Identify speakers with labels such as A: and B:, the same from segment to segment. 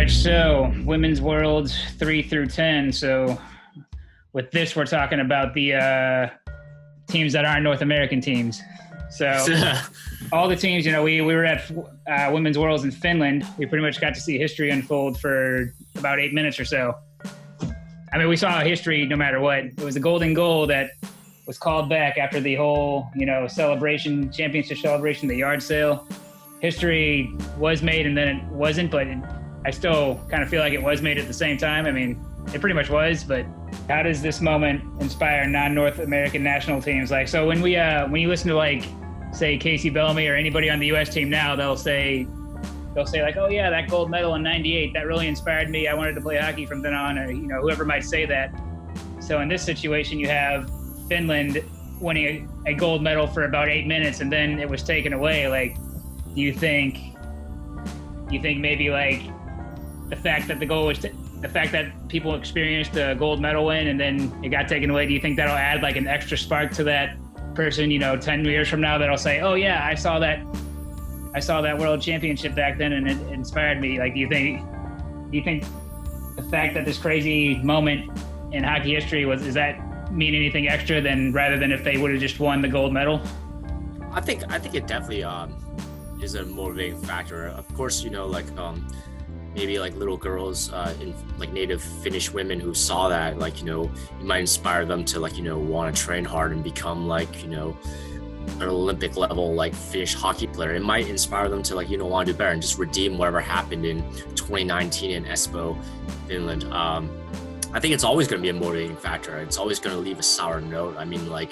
A: right, so Women's Worlds 3 through 10. So with this, we're talking about the teams that aren't North American teams. So all the teams, we were at Women's Worlds in Finland. We pretty much got to see history unfold for about 8 minutes or so. I mean, we saw history no matter what. It was the golden goal that was called back after the whole, celebration, championship celebration, the yard sale. History was made and then it wasn't, but I still kind of feel like it was made at the same time. I mean, it pretty much was, but how does this moment inspire non-North American national teams? Like, so when you listen to, like, say Casey Bellamy or anybody on the U.S. team now, they'll say like, oh yeah, that gold medal in '98, that really inspired me. I wanted to play hockey from then on, or, whoever might say that. So in this situation, you have Finland winning a gold medal for about 8 minutes and then it was taken away. Like, do you think maybe, like, the fact that the fact that people experienced the gold medal win and then it got taken away, do you think that'll add like an extra spark to that person, 10 years from now, that'll say, oh yeah, I saw that world championship back then and it inspired me? Like, do you think the fact that this crazy moment in hockey history does that mean anything extra rather than if they would have just won the gold medal?
B: I think it definitely is a motivating factor. Of course, maybe like little girls in like native Finnish women who saw that, like, you might inspire them to, like, want to train hard and become, like, an Olympic level, like, Finnish hockey player. It might inspire them to, like, want to do better and just redeem whatever happened in 2019 in Espoo, Finland. I think it's always going to be a motivating factor. It's always going to leave a sour note. I mean, like,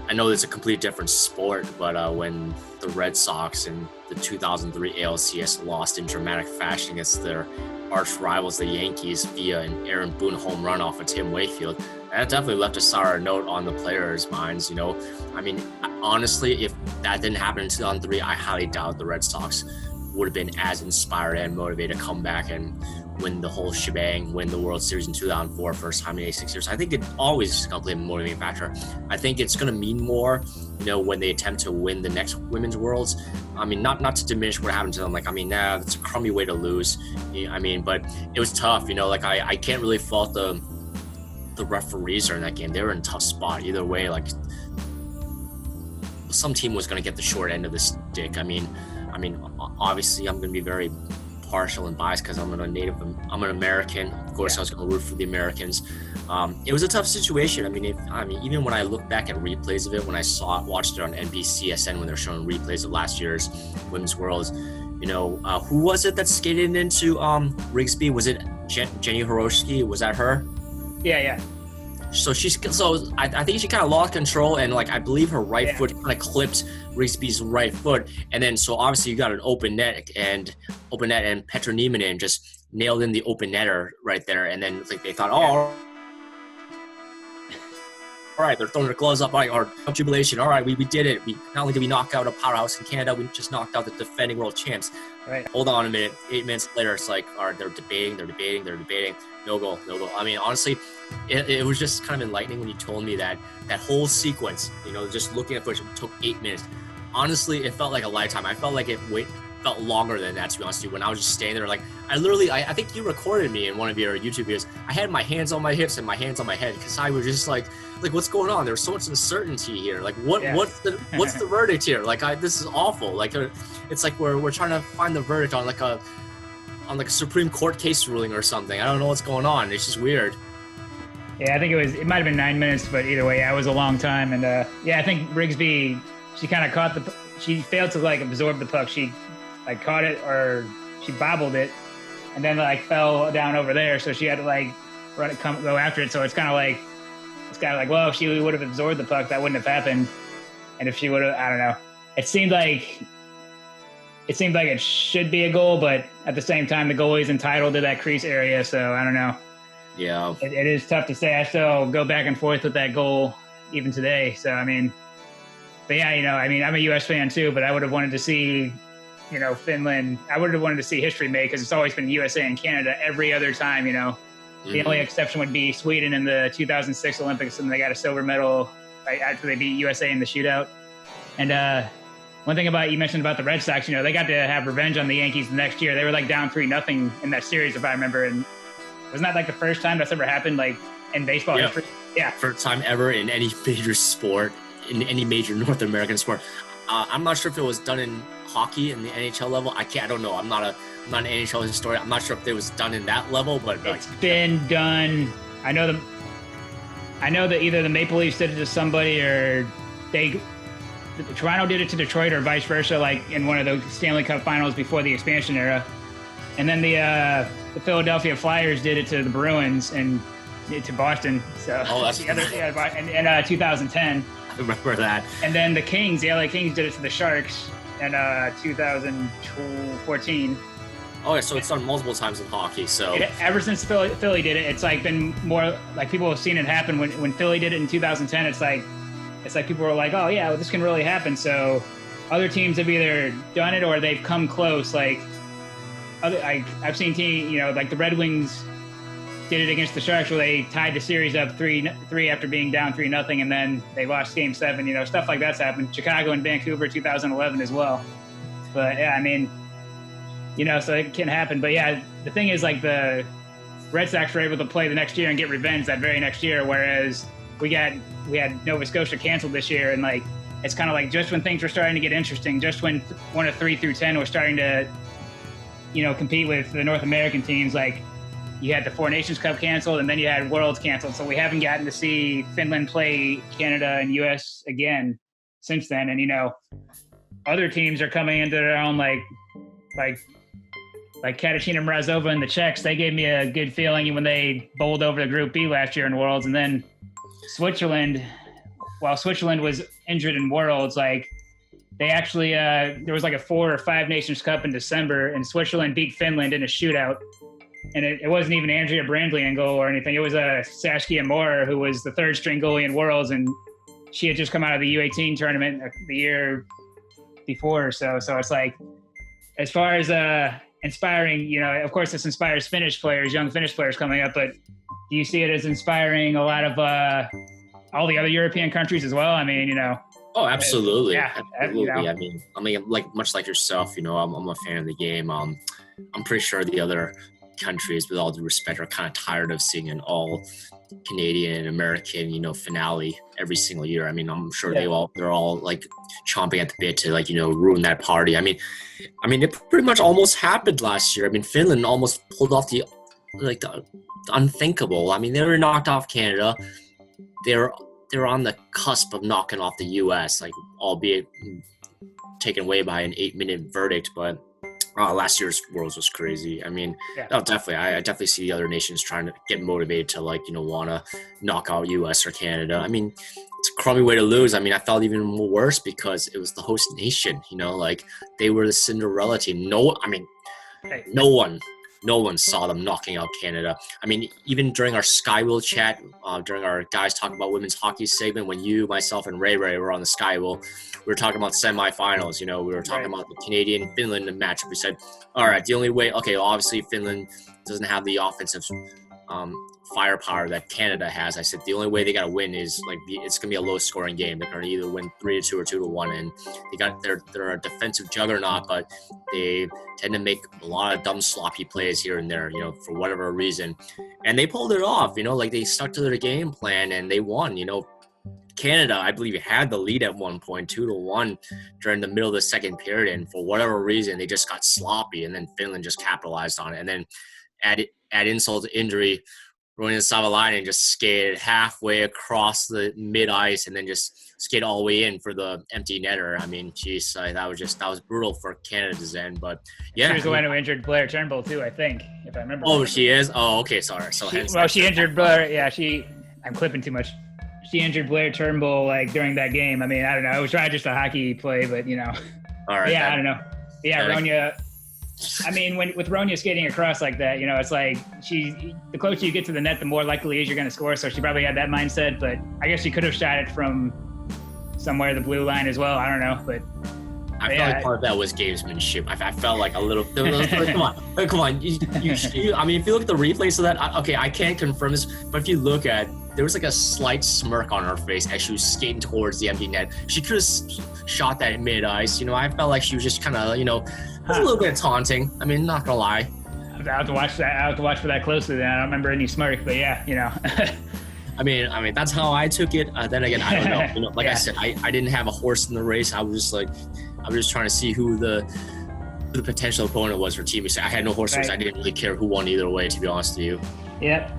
B: I know it's a completely different sport, but when the Red Sox in the 2003 ALCS lost in dramatic fashion against their arch rivals, the Yankees, via an Aaron Boone home run off of Tim Wakefield, that definitely left a sour note on the players' minds. I mean, honestly, if that didn't happen in 2003, I highly doubt the Red Sox would have been as inspired and motivated to come back and win the whole shebang, win the World Series in 2004, first time in 86 years. I think it always is going to play a motivating factor. I think it's going to mean more, when they attempt to win the next Women's Worlds. I mean, not to diminish what happened to them. Like, I mean, it's a crummy way to lose. I mean, but it was tough, like, I can't really fault the referees during that game. They were in a tough spot. Either way, like, some team was going to get the short end of the stick. I mean, obviously I'm going to be very partial and biased because I'm an American. Of course, I was going to root for the Americans. It was a tough situation. I mean, even when I look back at replays of it, when I watched it on NBCSN when they're showing replays of last year's Women's Worlds, who was it that skated into Rigsby? Was it Jenny Horoshki? Was that her?
A: Yeah.
B: So I think she kind of lost control, and, like, I believe her right foot kind of clipped Rigsby's right foot, and then so obviously you got an open net, and Petra Nieminen just nailed in the open netter right there, and then, like, they thought, all right, they're throwing their gloves up, our jubilation. All right, we did it. Not only did we knock out a powerhouse in Canada, we just knocked out the defending world champs.
A: Right.
B: Hold on a minute. 8 minutes later, it's like, all right, they're debating. No goal. I mean, honestly, it was just kind of enlightening when you told me that whole sequence, just looking at footage, took 8 minutes. Honestly, it felt like a lifetime. I felt like it felt longer than that, to be honest with you. When I was just standing there, like, I think you recorded me in one of your YouTube videos. I had my hands on my hips and my hands on my head because I was just like, what's going on? There's so much uncertainty here. Like, what's the verdict here? Like, this is awful. Like, it's like we're trying to find the verdict on like a Supreme Court case ruling or something. I don't know what's going on. It's just weird.
A: Yeah, I think it might have been 9 minutes, but either way, it was a long time. And I think Rigsby, she kind of she failed to, like, absorb the puck. She, like, caught it, or she bobbled it and then, like, fell down over there. So she had to, like, go after it. So it's kind of like, well, if she would have absorbed the puck, that wouldn't have happened. And if she would have, I don't know. It seemed like it should be a goal, but at the same time, the goalie is entitled to that crease area. So I don't know.
B: Yeah.
A: It is tough to say. I still go back and forth with that goal even today. So, I mean, but yeah, I'm a U.S. fan too, but I would have wanted to see, Finland. I would have wanted to see history made because it's always been USA and Canada every other time, Mm-hmm. The only exception would be Sweden in the 2006 Olympics, and they got a silver medal right after they beat USA in the shootout. And one thing about, you mentioned about the Red Sox, you know, they got to have revenge on the Yankees the next year. They were like down 3-0 in that series, if I remember. And wasn't that like the first time that's ever happened, like in baseball history? Yeah.
B: First time ever in any major sport, in any major North American sport. I'm not sure if it was done in hockey in the NHL level. I don't know. I'm not an NHL historian. I'm not sure if it was done in that level, but
A: it's been done. I know that either the Maple Leafs did it to somebody, or Toronto did it to Detroit, or vice versa, like in one of the Stanley Cup finals before the expansion era. And then the Philadelphia Flyers did it to the Bruins and to Boston. So
B: that's
A: the other, in 2010.
B: I remember that.
A: And then the LA Kings did it to the Sharks in 2014.
B: Oh, yeah, so it's done multiple times in hockey. So
A: ever since Philly did it, it's like been more like people have seen it happen. When Philly did it in 2010, it's like people were like, oh yeah, well, this can really happen. So other teams have either done it or they've come close. Like I've seen teams, you know, like the Red Wings did it against the Sharks, where they tied the series up 3-3 after being down 3-0, and then they lost Game 7. You know, stuff like that's happened. Chicago and Vancouver 2011 as well. But yeah, I mean, you know, so it can happen. But yeah, the thing is, like, the Red Sox were able to play the next year and get revenge that very next year, whereas we had Nova Scotia canceled this year, and like it's kind of like just when things were starting to get interesting, just when one of 3 through 10 was starting to, you know, compete with the North American teams, like you had the Four Nations Cup canceled, and then you had Worlds canceled. So we haven't gotten to see Finland play Canada and US again since then. And, you know, other teams are coming into their own, like Katarzyna Mrazova and the Czechs. They gave me a good feeling when they bowled over the Group B last year in Worlds. And then Switzerland, while Switzerland was injured in Worlds, like they actually, there was like a 4 or 5 Nations Cup in December, and Switzerland beat Finland in a shootout. And it wasn't even Andrea Brandley in goal or anything. It was Saskia Moore, who was the 3rd string goalie in Worlds, and she had just come out of the U18 tournament the year before. So it's like, as far as inspiring, you know, of course this inspires Finnish players, young Finnish players coming up, but do you see it as inspiring a lot of all the other European countries as well? I mean, you know.
B: Oh, absolutely.
A: Yeah,
B: absolutely.
A: You know.
B: I mean, like much like yourself, you know, I'm a fan of the game. I'm pretty sure the other countries, with all due respect, are kind of tired of seeing an all Canadian American, you know, finale every single year. I mean, I'm sure they're all like chomping at the bit to, like, you know, ruin that party. I mean, it pretty much almost happened last year. I mean, Finland almost pulled off the unthinkable. I mean, they were knocked off Canada. They're on the cusp of knocking off the US, like, albeit taken away by an 8-minute verdict, but last year's Worlds was crazy. I mean, definitely. I definitely see the other nations trying to get motivated to, like, you know, want to knock out US or Canada. I mean, it's a crummy way to lose. I mean, I felt even worse because it was the host nation, you know, like they were the Cinderella team. No one saw them knocking out Canada. I mean, even during our Skywheel chat, during our guys talking about women's hockey segment, when you, myself, and Ray were on the Skywheel, we were talking about semifinals. You know, we were talking about the Canadian-Finland matchup. We said, all right, the only way, okay, obviously Finland doesn't have the offensive firepower that Canada has. I said the only way they got to win is, like, it's going to be a low-scoring game. They're going to either win 3-2 or 2-1, and they're a defensive juggernaut, but they tend to make a lot of dumb, sloppy plays here and there, you know, for whatever reason. And they pulled it off, you know, like they stuck to their game plan and they won. You know, Canada, I believe, had the lead at one point, 2-1 during the middle of the second period, and for whatever reason, they just got sloppy, and then Finland just capitalized on it. And then add insult to injury, Ronja Savalainen just skated halfway across the mid-ice and then just skated all the way in for the empty netter. I mean, geez, that was brutal for Canada's end. But yeah,
A: she was the one who injured Blair Turnbull too, I think, if I remember.
B: Oh, she is. Oh, okay, sorry. So
A: she injured Blair. Yeah, I'm clipping too much. She injured Blair Turnbull, like, during that game. I mean, I don't know. It was just a hockey play, but, you know.
B: All right.
A: Yeah, I don't know. Yeah, Ronja. I mean, with Ronja skating across like that, you know, it's like the closer you get to the net, the more likely is you're going to score. So she probably had that mindset, but I guess she could have shot it from somewhere the blue line as well. I don't know, but
B: I felt like part of that was gamesmanship. I felt like a little. Come on. I mean, if you look at the replays of that, okay, I can't confirm this, but if you look at there was like a slight smirk on her face as she was skating towards the empty net. She could have shot that in mid-ice. You know, I felt like she was just kind of, you know, a little bit of taunting. I mean, not gonna lie.
A: I have to watch that. I have to watch for that closely. Then I don't remember any smirk, but yeah, you know.
B: I mean, that's how I took it. Then again, I don't know. You know, like
A: Yeah.
B: I said, I didn't have a horse in the race. I was just trying to see who the potential opponent was for Team USA. I had no horse race.
A: Right.
B: I didn't really care who won either way, to be honest with you.
A: Yep.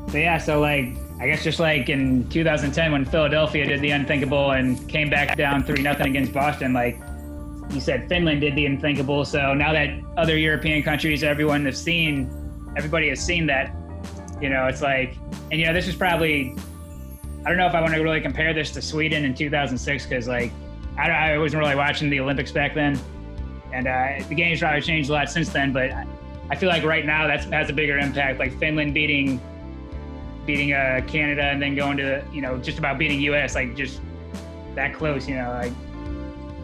A: So yeah, so like I guess just like in 2010 when Philadelphia did the unthinkable and came back down 3-0 against Boston, like you said, Finland did the unthinkable. So now that other European countries, everybody has seen that, you know, it's like, and you know, this is probably, I don't know if I want to really compare this to Sweden in 2006 because like I wasn't really watching the Olympics back then, and the game's probably changed a lot since then. But I feel like right now that has a bigger impact. Like Finland beating Canada and then going to, you know, just about beating US, like just that close. You know, like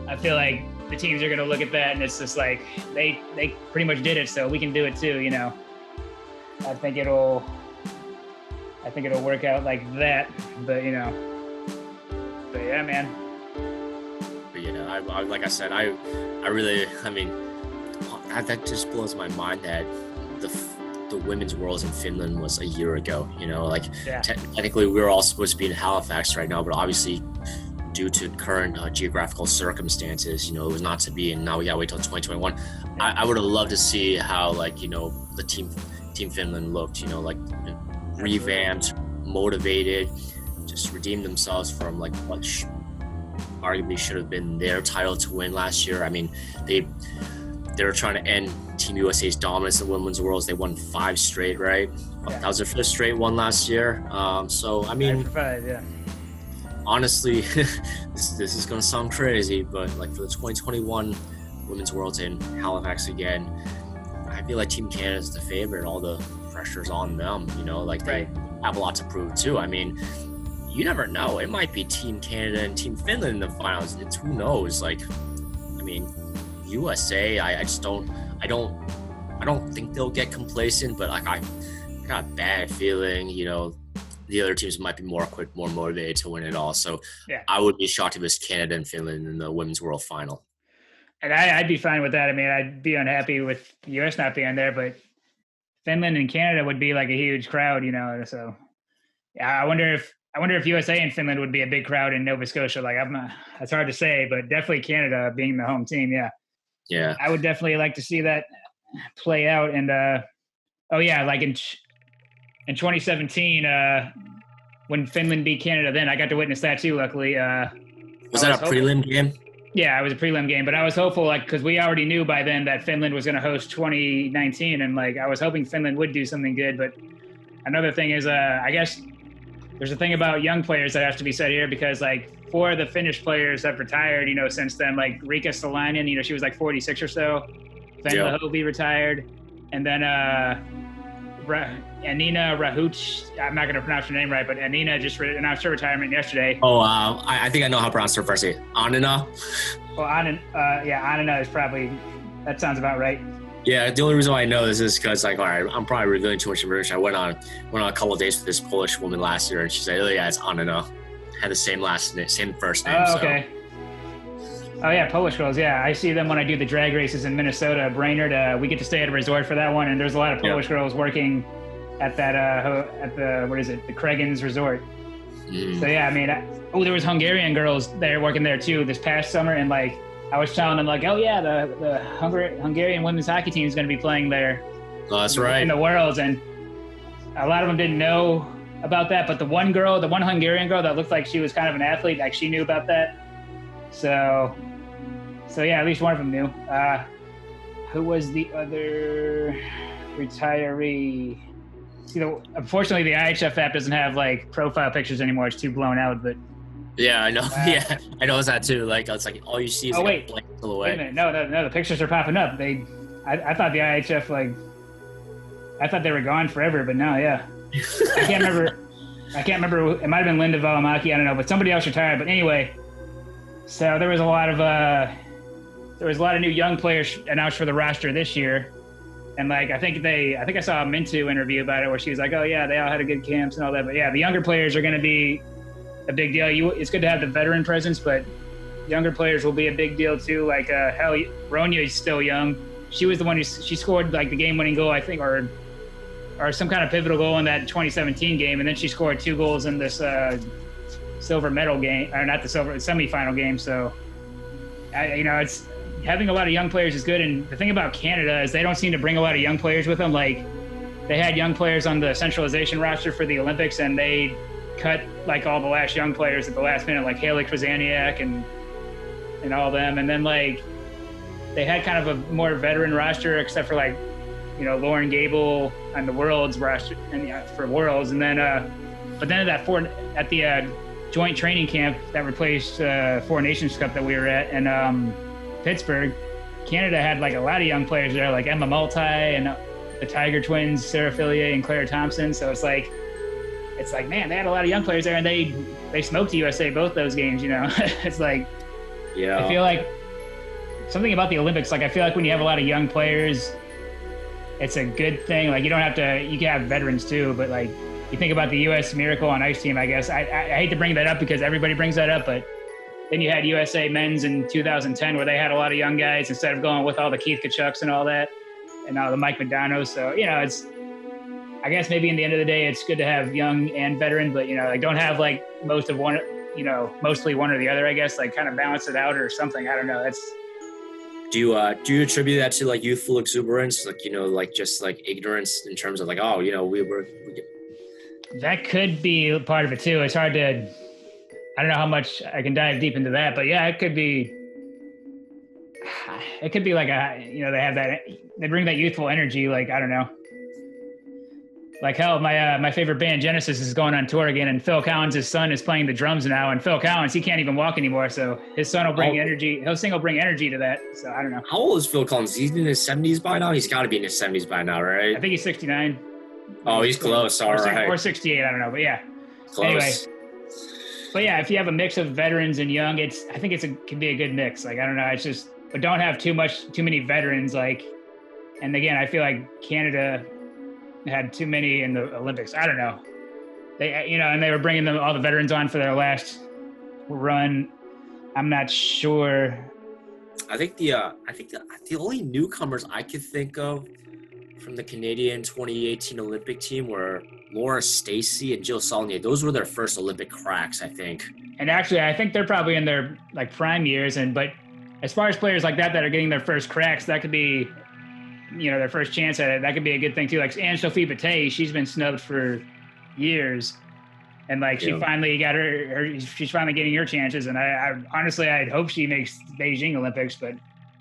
A: I feel like the teams are gonna look at that and it's just like they pretty much did it, so we can do it too. You know, I think it'll work out like that. But you know, but yeah, man.
B: But you know, I like I said, I really, I mean, that just blows my mind that the women's Worlds in Finland was a year ago. You know, like
A: Yeah.
B: technically we were all supposed to be in Halifax right now, but obviously due to current geographical circumstances, you know, it was not to be, and now we gotta wait till 2021. I would have loved to see how, like, you know, the team Finland looked, you know, like revamped, motivated, just redeemed themselves from like what arguably should have been their title to win last year. I mean, they were trying to end Team USA's dominance in women's Worlds. They won 5 straight, right?
A: Yeah.
B: That was their 5th straight one last year. So I mean,
A: 5 for 5, yeah.
B: honestly, this is gonna sound crazy, but like for the 2021 Women's Worlds in Halifax again, I feel like Team Canada is the favorite. All the pressure's on them, you know, like they have a lot to prove too. I mean, you never know. It might be Team Canada and Team Finland in the finals. It's, who knows? Like, I mean, USA, I don't think they'll get complacent, but like I got a bad feeling, you know, the other teams might be more equipped, more motivated to win it all. So
A: Yeah.
B: I would be shocked if it's Canada and Finland in the Women's World Final.
A: And I'd be fine with that. I mean, I'd be unhappy with the US not being there, but Finland and Canada would be like a huge crowd, you know. So yeah, I wonder if USA and Finland would be a big crowd in Nova Scotia. Like it's hard to say, but definitely Canada being the home team. Yeah.
B: Yeah.
A: I would definitely like to see that play out. And like in 2017, when Finland beat Canada, then I got to witness that too. Luckily,
B: was that a prelim game?
A: Yeah, it was a prelim game, but I was hopeful, like, because we already knew by then that Finland was going to host 2019, and like I was hoping Finland would do something good. But another thing is, I guess there's a thing about young players that has to be said here, because like 4 of the Finnish players have retired, you know, since then. Like Riikka Salainen, you know, she was like 46 or so. Venla Hovey retired, and then Anina Rahuc, I'm not going to pronounce her name right, but Anina just announced her retirement yesterday.
B: Oh, I think I know how to pronounce her first name. Anina?
A: Well, Anina is probably, that sounds about right.
B: Yeah, the only reason why I know this is because, like, all right, I'm probably revealing too much information. I went on a couple of dates with this Polish woman last year, and she said, oh, yeah, it's Anina. Had the same last name, same first name.
A: Oh, okay. Oh, yeah, Polish girls, yeah. I see them when I do the drag races in Minnesota. Brainerd, we get to stay at a resort for that one, and there's a lot of Polish girls working at that, the Kregens Resort. So, yeah, I mean, there was Hungarian girls there working there, too, this past summer, and, like, I was telling them, like, oh, yeah, the Hungarian women's hockey team is going to be playing there.
B: Oh, that's right.
A: In the Worlds, and a lot of them didn't know about that, but the one Hungarian girl that looked like she was kind of an athlete, like, she knew about that. So yeah, at least one of them knew. Who was the other retiree? See, unfortunately, the IHF app doesn't have like profile pictures anymore. It's too blown out. But
B: yeah, I know. Yeah, I know that too. Like it's like all you see is like a blank silhouette.
A: Wait a minute. No, the pictures are popping up. I thought the IHF I thought they were gone forever, but no, yeah. I can't remember. It might have been Linda Valimaki. I don't know, but somebody else retired. But anyway. So there was a lot of new young players announced for the roster this year, And like, I think I saw a Mintu interview about it where she was like, oh yeah, they all had a good camps and all that. But yeah, the younger players are going to be a big deal. It's good to have the veteran presence, but younger players will be a big deal too. Like, hell, Ronya is still young. She was the one she scored like the game-winning goal, I think, or some kind of pivotal goal in that 2017 game. And then she scored 2 goals in this silver medal game, or not the silver, semifinal game. So, it's having a lot of young players is good. And the thing about Canada is they don't seem to bring a lot of young players with them. Like, they had young players on the centralization roster for the Olympics, and they cut like all the last young players at the last minute, like Haley Krasaniak and all them. And then like they had kind of a more veteran roster, except for like, Lauren Gable on the Worlds roster and for Worlds. And then, but then at the joint training camp that replaced Four Nations Cup that we were at in Pittsburgh, Canada had like a lot of young players there, like Emma Multi and the Tiger twins, Sarah Fillier and Claire Thompson. So it's like, man, they had a lot of young players there, and they smoked the USA both those games. It's like,
B: yeah.
A: I feel like something about the Olympics. Like, I feel like when you have a lot of young players, it's a good thing. Like, you don't have to. You can have veterans too, but like you think about the U.S. Miracle on Ice team. I guess I hate to bring that up because everybody brings that up, but then you had USA men's in 2010 where they had a lot of young guys instead of going with all the Keith Kachucks and all that, and all the Mike McDonoughs. So it's. I guess maybe in the end of the day, it's good to have young and veteran, but like don't have like mostly one or the other. I guess like kind of balance it out or something. I don't know. That's.
B: Do you attribute that to like youthful exuberance, like like just like ignorance in terms of like, oh,
A: That could be part of it too. It's hard to. I don't know how much I can dive deep into that, but yeah, it could be. It could be like they have that. They bring that youthful energy. Like, I don't know. Like, hell, my favorite band, Genesis, is going on tour again, and Phil Collins' son is playing the drums now. And Phil Collins, he can't even walk anymore, so his son will bring energy. His sing will bring energy to that. So I don't know.
B: How old is Phil Collins? He's in his 70s by now. He's got to be in his 70s by now, right?
A: I think he's 69.
B: Oh, he's close. All right.
A: Or 68. I don't know, but yeah.
B: Close.
A: Anyway, but yeah, if you have a mix of veterans and young, I think it can be a good mix. Like, I don't know, it's just, but don't have too many veterans. Like, and again, I feel like Canada had too many in the Olympics. I don't know. They, and they were bringing all the veterans on for their last run. I'm not sure.
B: I think the only newcomers I could think of from the Canadian 2018 Olympic team were Laura Stacey and Jill Saulnier. Those were their first Olympic cracks, I think.
A: And actually, I think they're probably in their like prime years. But as far as players like that are getting their first cracks, that could be, their first chance at it. That could be a good thing too. Like Anne-Sophie Bataille, she's been snubbed for years, and like she finally got she's finally getting her chances. And I honestly, I'd hope she makes Beijing Olympics, but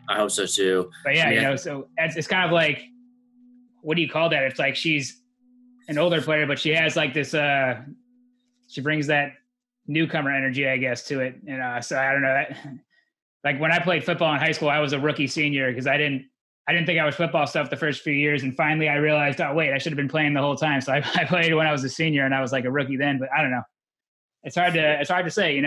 B: I hope so too.
A: But yeah, so it's kind of like, what do you call that? It's like she's an older player, but she has like this. She brings that newcomer energy, I guess, to it. So I don't know. Like when I played football in high school, I was a rookie senior because I didn't think I was football stuff the first few years. And finally I realized, oh wait, I should have been playing the whole time. So I played when I was a senior and I was like a rookie then, but I don't know. It's hard to say, you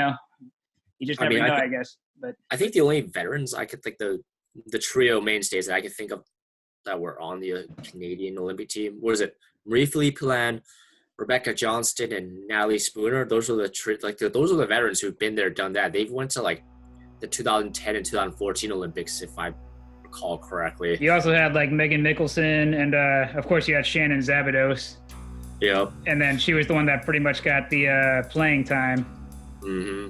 A: just never know, I guess. But I
B: think the only veterans I could think the trio mainstays that I could think of that were on the Canadian Olympic team. What is it? Marie-Philippe Poulin, Rebecca Johnston, and Natalie Spooner. Those are those are the veterans who've been there, done that. They've went to like the 2010 and 2014 Olympics, if I recall correctly.
A: You also had like Megan Nicholson, and of course you had Shannon Zabados.
B: Yep.
A: And then she was the one that pretty much got the playing time.
B: Mm-hmm.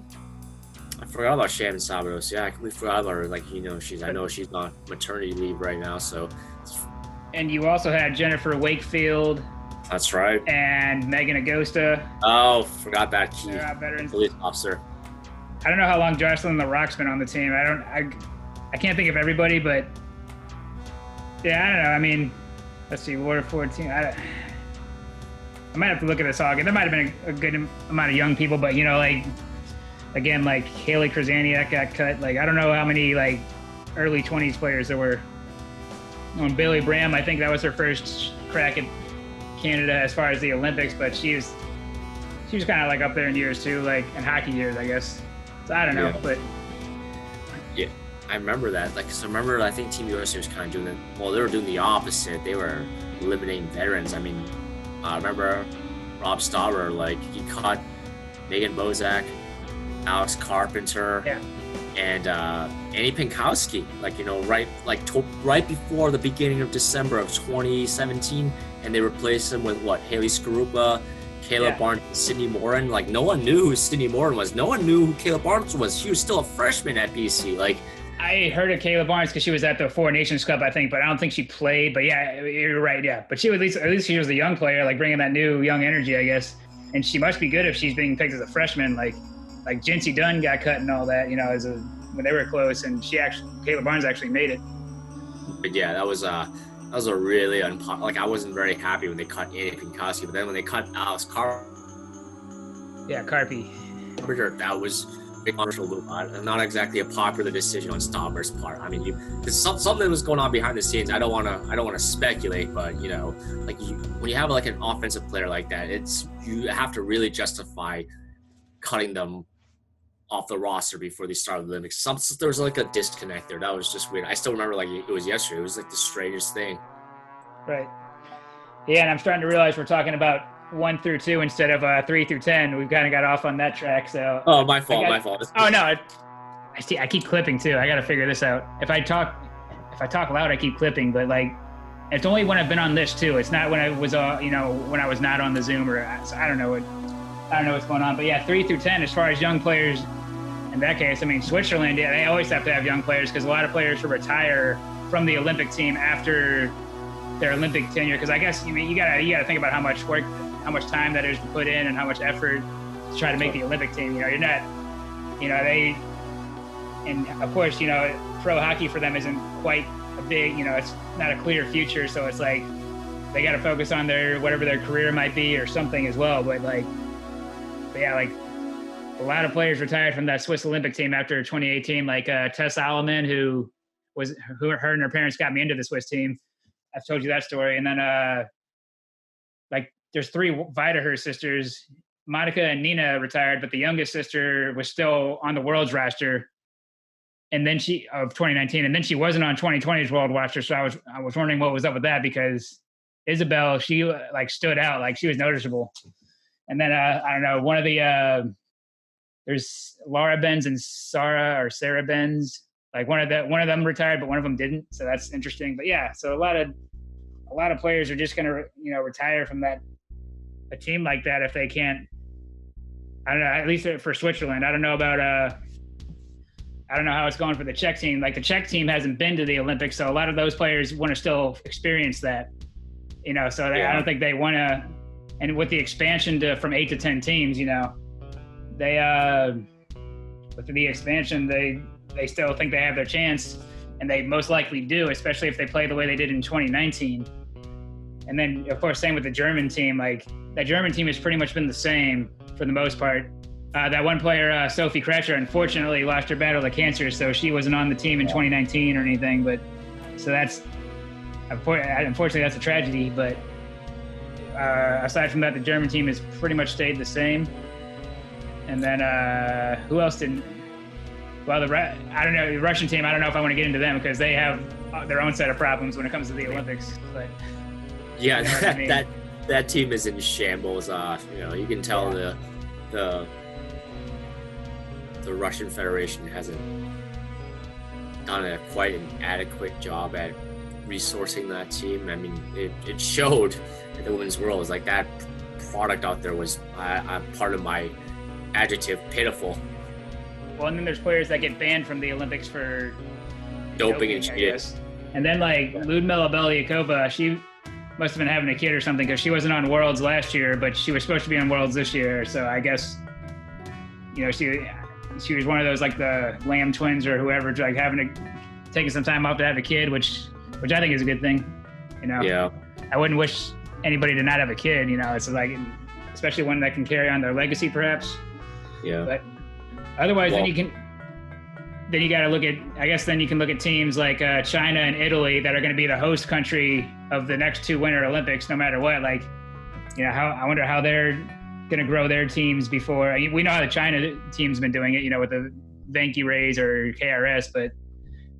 B: I forgot about Shannon Zabados. Yeah, I completely forgot about her. Like, I know she's on maternity leave right now, so.
A: And you also had Jennifer Wakefield.
B: That's right.
A: And Megan Agosta.
B: Oh, forgot that key.
A: Veterans.
B: Police officer.
A: I don't know how long Jocelyn The Rock's been on the team. I can't think of everybody, but yeah, I don't know. I mean, let's see, Water 14. I might have to look at this all again. There might have been a good amount of young people, but like, again, like Haley Krasaniak got cut. Like, I don't know how many like early 20s players there were. On Bailey Bram, I think that was her first crack at Canada as far as the Olympics, but she was kind of like up there in years too, like in hockey years, I guess. So I don't know, but
B: yeah. I remember that. Like, so remember, I think Team USA was kind of doing it. Well, they were doing the opposite. They were eliminating veterans. I mean, I remember Rob Stauber, like, he caught Megan Bozak, Alex Carpenter, and Annie Pinkowski, like, you know, right before the beginning of December of 2017, and they replaced him with what, Haley Skarupa, Caleb Barnes, Sydney Morin. Like, no one knew who Sydney Morin was. No one knew who Caleb Barnes was. She was still a freshman at BC. Like,
A: I heard of Caleb Barnes because she was at the Four Nations Cup, I think, but I don't think she played. But yeah, you're right. Yeah, but she at least she was a young player, like bringing that new young energy, I guess. And she must be good if she's being picked as a freshman. Like Jinsey Dunn got cut and all that, you know, when they were close, and Caleb Barnes actually made it.
B: But yeah, that was a really like, I wasn't very happy when they cut Annie Pinkowski, but then when they cut Alex Carpenter, that was a controversial move. Not exactly a popular decision on Stauber's part. I mean, something was going on behind the scenes. I don't want to speculate, but you know, like, when you have like an offensive player like that, you have to really justify cutting them off the roster before they start the Olympics. There was like a disconnect there. That was just weird. I still remember, like, it was yesterday. It was like the strangest thing.
A: Right. Yeah, and I'm starting to realize we're talking about 1 through 2 instead of 3 through 10. We've kind of got off on that track. So.
B: Oh, my fault.
A: Oh no, I keep clipping too. I got to figure this out. If I talk loud, I keep clipping. But like, it's only when I've been on this too. It's not when I was when I was not on the Zoom, or so I don't know what's going on. But yeah, 3 through 10 as far as young players. In that case, I mean, Switzerland, yeah, they always have to have young players because a lot of players will retire from the Olympic team after their Olympic tenure. Because I guess you gotta think about how much work, how much time that is to put in, and how much effort to try to make the Olympic team. You know, you're not, you know, and of course, you know, pro hockey for them isn't quite a big, you know, it's not a clear future. So it's like they got to focus on whatever their career might be or something as well. But yeah, like, a lot of players retired from that Swiss Olympic team after 2018, like Tess Alleman, who her and her parents got me into the Swiss team. I've told you that story. And then like, there's 3 Vitaher sisters. Monica and Nina retired, but the youngest sister was still on the world's roster. And then of 2019, and then she wasn't on 2020's world roster. So I was wondering what was up with that, because Isabel, she like stood out, like she was noticeable. And then I don't know, one of the there's Laura Benz and Sarah Benz. Like one of them retired, but one of them didn't. So that's interesting. But yeah, so a lot of players are just gonna, you know, retire from a team like that if they can't. I don't know. At least for Switzerland, I don't know about. I don't know how it's going for the Czech team. Like, the Czech team hasn't been to the Olympics, so a lot of those players want to still experience that. You know, so I don't think they want to. And with the expansion from 8 to 10 teams, you know, they with the expansion, they still think they have their chance, and they most likely do, especially if they play the way they did in 2019. And then, of course, same with the German team. Like, that German team has pretty much been the same for the most part. That one player, Sophie Kretschmer, unfortunately lost her battle to cancer, so she wasn't on the team in 2019 or anything. But so unfortunately, that's a tragedy. But aside from that, the German team has pretty much stayed the same. And then who else didn't? Well, I don't know, the Russian team. I don't know if I want to get into them because they have their own set of problems when it comes to the Olympics. But
B: yeah, you know I mean? that team is in shambles. You know, you can tell the Russian Federation hasn't done quite an adequate job at resourcing that team. I mean, it showed at the Women's Worlds. Like, that product out there was part of my adjective, pitiful.
A: Well, and then there's players that get banned from the Olympics for
B: doping and cheating.
A: And then, like, Ludmila Belyakova, she must have been having a kid or something because she wasn't on Worlds last year, but she was supposed to be on Worlds this year. So I guess, you know, she was one of those, like, the Lamb twins or whoever, like, taking some time off to have a kid, which I think is a good thing. You know,
B: yeah. I
A: wouldn't wish anybody to not have a kid. You know, it's like, especially one that can carry on their legacy, perhaps.
B: Yeah.
A: But otherwise, then you got to look at, I guess then you can look at teams like China and Italy that are going to be the host country of the next 2 Winter Olympics, no matter what. Like, you know, I wonder how they're going to grow their teams before. We know how the China team's been doing it, you know, with the Venky Rays or KRS, but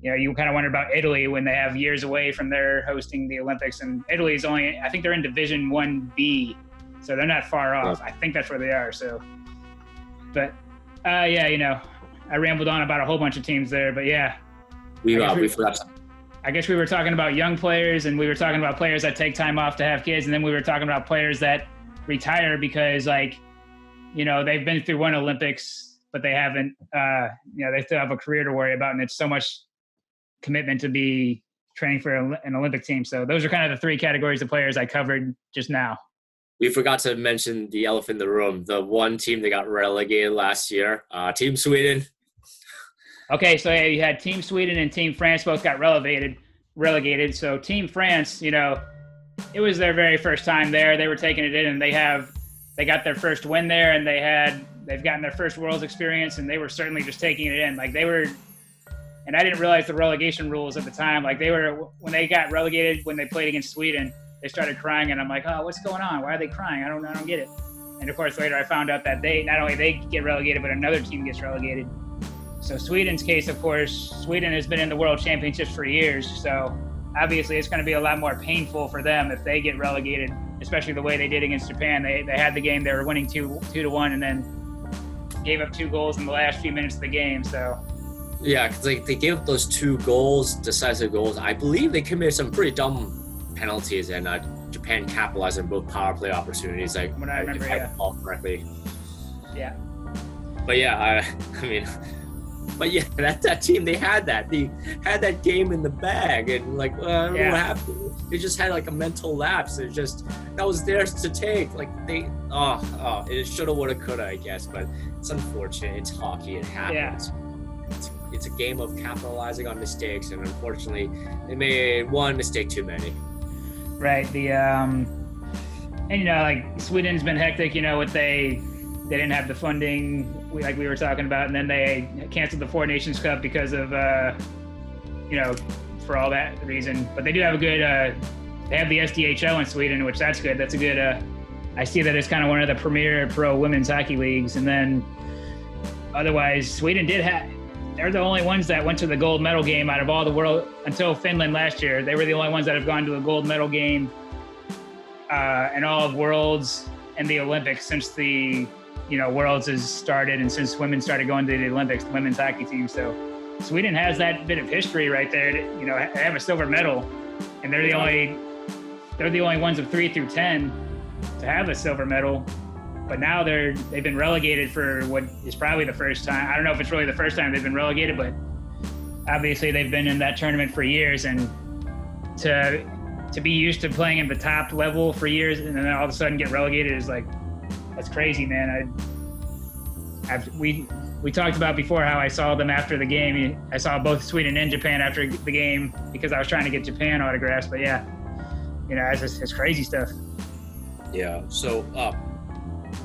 A: you kind of wonder about Italy when they have years away from their hosting the Olympics, and Italy's only, I think they're in Division 1B, so they're not far off. I think that's where they are. So, but I rambled on about a whole bunch of teams there, but yeah.
B: We forgot.
A: I guess we were talking about young players, and we were talking about players that take time off to have kids, and then we were talking about players that retire because, like, they've been through one Olympics, but they haven't, they still have a career to worry about, and it's so much commitment to be training for an Olympic team. So those are kind of the three categories of players I covered just now.
B: We forgot to mention the elephant in the room, the one team that got relegated last year, Team Sweden.
A: Okay, so you had Team Sweden and Team France both got relegated. So Team France, it was their very first time there. They were taking it in, and they got their first win there, and they've gotten their first Worlds experience, and they were certainly just taking it in. Like, they were, and I didn't realize the relegation rules at the time. Like, when they got relegated, when they played against Sweden, they started crying, and I'm like, oh, what's going on? Why are they crying? I don't get it. And of course, later I found out that not only they get relegated, but another team gets relegated. So Sweden's case, of course, Sweden has been in the World Championships for years. So obviously it's going to be a lot more painful for them if they get relegated, especially the way they did against Japan. They had the game, they were winning 2-1, and then gave up 2 goals in the last few minutes of the game. So
B: yeah, because they gave up those 2 goals, decisive goals. I believe they committed some pretty dumb penalties, and Japan capitalized on both power play opportunities. Like,
A: when I remember,
B: if I recall correctly.
A: Yeah.
B: But yeah, that team, they had that game in the bag, and like, I don't know what happened. They just had like a mental lapse. It just, that was theirs to take. Like, it shoulda, woulda, coulda, I guess. But it's unfortunate. It's hockey. It happens. Yeah. It's a game of capitalizing on mistakes, and unfortunately, they made one mistake too many.
A: Right. And like, Sweden's been hectic. They didn't have the funding, like we were talking about, and then they canceled the Four Nations Cup because of, for all that reason. But they do have a good, they have the SDHL in Sweden, which that's good. That's a good, I see that as kind of one of the premier pro women's hockey leagues. And then otherwise, Sweden they're the only ones that went to the gold medal game out of all the world, until Finland last year. They were the only ones that have gone to a gold medal game in all of Worlds and the Olympics since the Worlds has started, and since women started going to the Olympics, the women's hockey team. So Sweden has that bit of history right there. They have a silver medal, and they're the only ones of 3 through 10 to have a silver medal. But now they've been relegated for what is probably the first time. I don't know if it's really the first time they've been relegated, but obviously they've been in that tournament for years, and to be used to playing at the top level for years and then all of a sudden get relegated is like, that's crazy, man. We talked about before how I saw them after the game. I saw both Sweden and Japan after the game because I was trying to get Japan autographs. But yeah, it's crazy stuff.
B: Yeah. So,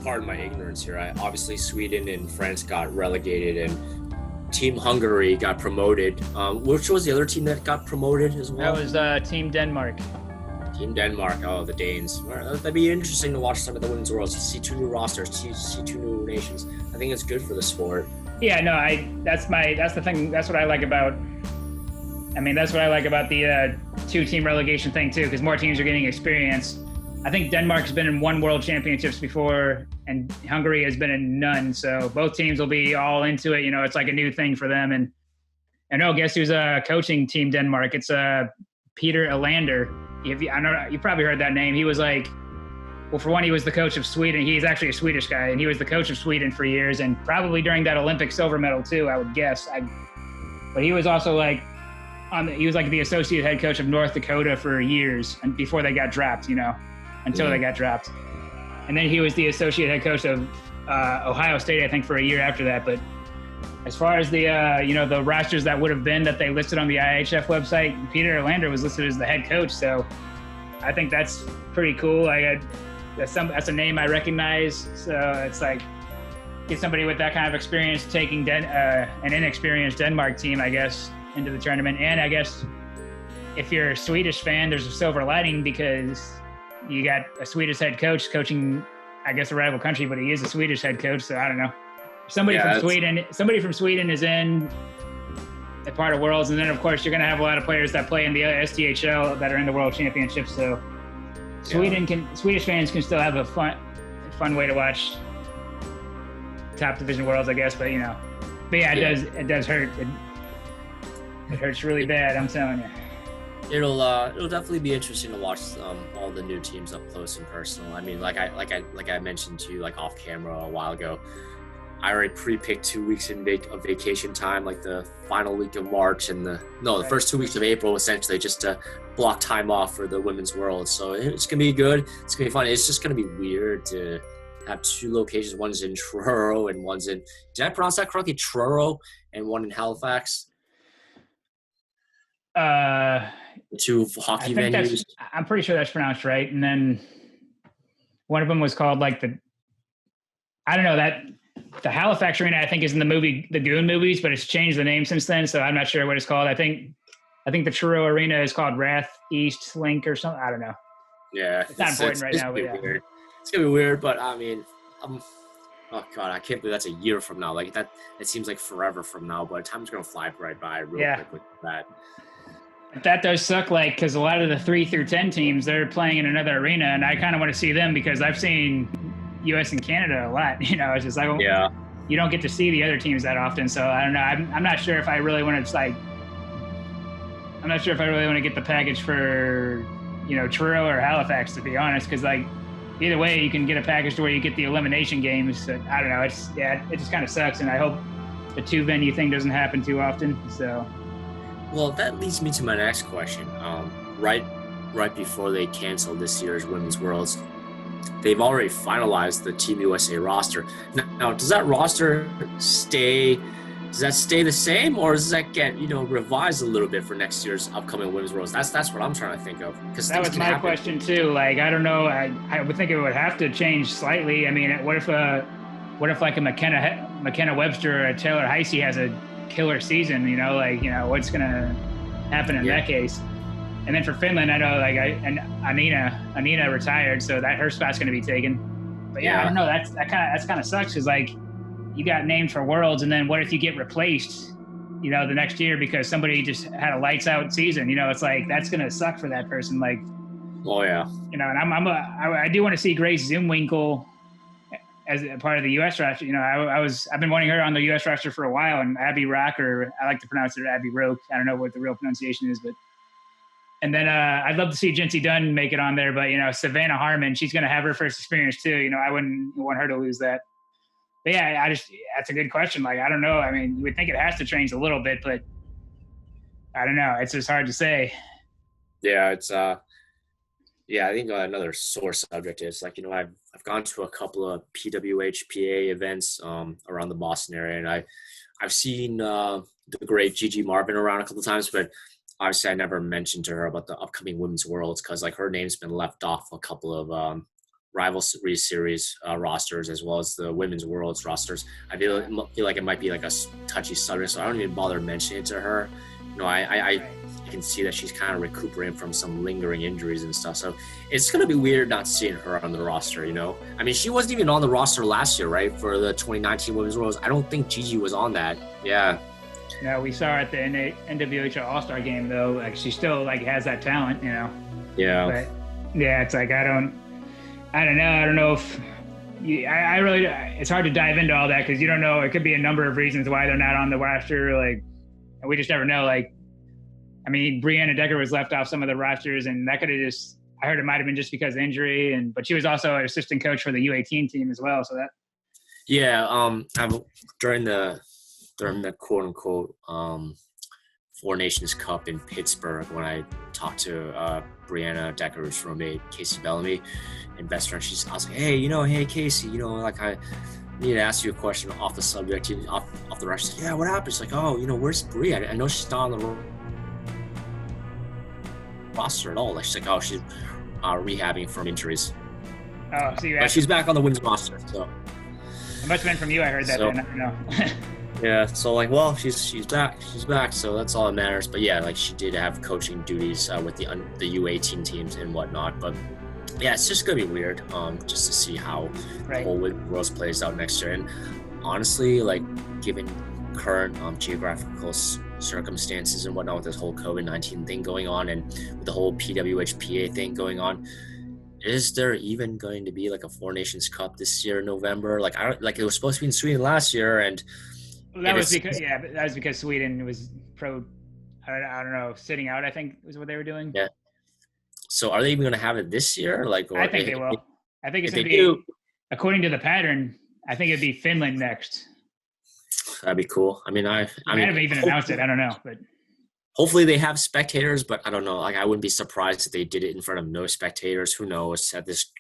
B: pardon my ignorance here. Obviously, Sweden and France got relegated, and Team Hungary got promoted. Which was the other team that got promoted as well?
A: That was Team Denmark.
B: Team Denmark. Oh, the Danes. That'd be interesting to watch some of the women's worlds, to see 2 new rosters, to see 2 new nations. I think it's good for the sport.
A: Yeah, no, that's the thing. That's what I like about. That's what I like about the 2-team relegation thing too, because more teams are getting experience. I think Denmark's been in 1 World Championships before, and Hungary has been in none. So both teams will be all into it. It's like a new thing for them. And guess who's coaching Team Denmark? It's Peter Elander. I know you probably heard that name. He was like, well, for one, he was the coach of Sweden. He's actually a Swedish guy, and he was the coach of Sweden for years, and probably during that Olympic silver medal too, I would guess. But he was also like, he was like the associate head coach of North Dakota for years, and before they got dropped, until they got dropped. And then he was the associate head coach of Ohio State, I think, for a year after that. But as far as the the rosters that would have been that they listed on the IHF website, Peter Elander was listed as the head coach. So I think that's pretty cool. That's a name I recognize. So it's like, get somebody with that kind of experience taking an inexperienced Denmark team, I guess, into the tournament. And I guess if you're a Swedish fan, there's a silver lining because you got a Swedish head coach coaching, I guess, a rival country, but he is a Swedish head coach. So I don't know. Somebody from Sweden is in a part of Worlds, and then of course you're going to have a lot of players that play in the STHL that are in the World Championship. So Swedish fans can still have a fun way to watch top division Worlds, I guess. But it does hurt. It hurts really bad. I'm telling you.
B: It'll definitely be interesting to watch all the new teams up close and personal. I mean, like I mentioned to you, like off camera a while ago, I already pre-picked 2 weeks of vacation time, like the final week of March and the first 2 weeks of April, essentially, just to block time off for the Women's World. So it's gonna be good. It's gonna be fun. It's just gonna be weird to have 2 locations. One's in Truro and one's in. Did I pronounce that correctly? Truro, and one in Halifax. 2 hockey venues.
A: I'm pretty sure that's pronounced right. And then one of them was called like the Halifax Arena, I think, is in the Goon movies, but it's changed the name since then. So I'm not sure what it's called. I think the Truro Arena is called Rath East Link or something. I don't know.
B: Yeah.
A: It's not important right now.
B: Weird. It's going to be weird, but I mean, oh God, I can't believe that's a year from now. Like that, it seems like forever from now, but time's going to fly right by real quick with that.
A: That does suck, because a lot of the 3 through 10 teams, they're playing in another arena, and I kind of want to see them because I've seen U.S. and Canada a lot. It's just like you don't get to see the other teams that often. So I don't know. I'm not sure if I really want to I'm not sure if I really want to get the package for Truro or Halifax, to be honest, because either way you can get a package to where you get the elimination games. So, I don't know. It just kind of sucks, and I hope the 2 venue thing doesn't happen too often. So.
B: Well, that leads me to my next question. Right before they canceled this year's Women's Worlds, they've already finalized the Team USA roster. Now, does that roster stay the same, or does that get revised a little bit for next year's upcoming Women's Worlds? That's what I'm trying to think of. Because
A: that was my question too. I don't know. I would think it would have to change slightly. I mean, what if like a McKenna Webster or a Taylor Heisey has a killer season? What's gonna happen in that case? And then for Finland, I know and Anina retired, so that her spot's gonna be taken. But I don't know. That's kind of sucks, because you got named for Worlds, and then what if you get replaced the next year because somebody just had a lights out season? It's that's gonna suck for that person. And I do want to see Grace Zumwinkle as a part of the U.S. roster. I've been wanting her on the U.S. roster for a while, and Abby Rock, or I like to pronounce it Abby Roke. I don't know what the real pronunciation is, but. And then I'd love to see Jency Dunn make it on there, but Savannah Harmon, she's going to have her first experience too. I wouldn't want her to lose that. But that's a good question. I don't know. I mean, you would think it has to change a little bit, but I don't know. It's just hard to say.
B: Yeah, it's I think another sore subject is I've gone to a couple of PWHPA events around the Boston area, and I've seen the great Gigi Marvin around a couple of times, but obviously I never mentioned to her about the upcoming Women's Worlds because her name's been left off a couple of rivalry series rosters, as well as the Women's Worlds rosters. I feel like it might be a touchy subject, so I don't even bother mentioning it to her. I can see that she's kind of recuperating from some lingering injuries and stuff. So it's going to be weird not seeing her on the roster, I mean, she wasn't even on the roster last year, right? For the 2019 Women's Worlds. I don't think Gigi was on that. Yeah.
A: No, we saw her at the NWHL All-Star game, though. She still, has that talent,
B: Yeah.
A: But, it's I don't know. I don't know if I really, it's hard to dive into all that because you don't know. It could be a number of reasons why they're not on the roster. And we just never know. I mean, Brianna Decker was left off some of the rosters, and that could have I heard it might have been just because of injury, but she was also an assistant coach for the U18 team as well. So that.
B: Yeah. During the quote unquote Four Nations Cup in Pittsburgh, when I talked to Brianna Decker's roommate Casey Bellamy, and best friend, I was like, hey Casey, I need to ask you a question off the subject, off the rush. She's like, yeah, what happened? She's like, where's Bri? I know she's not on the roster at all. She's like, she's rehabbing from injuries.
A: Oh, so
B: but she's back on the women's roster. So
A: it must have been from you. I heard that. Then. I don't know.
B: Yeah, so she's back. She's back, so that's all that matters. But yeah, she did have coaching duties with the U18 teams and whatnot. But yeah, it's just gonna be weird, just to see how the whole Worlds plays out next year. And honestly, given current geographical circumstances and whatnot with this whole COVID-19 thing going on and with the whole PWHPA thing going on. Is there even going to be like a Four Nations Cup this year in November? Like it was supposed to be in Sweden last year, and
A: that was because Sweden was I don't know, sitting out, I think was what they were doing.
B: Yeah. So are they even going to have it this year? Like,
A: I think they will. I think it's going to be, according to the pattern, I think it'd be Finland next.
B: That'd be cool. I mean, I
A: haven't even announced it. I don't know, but
B: hopefully they have spectators, but I don't know. Like, I wouldn't be surprised if they did it in front of no spectators. Who knows at this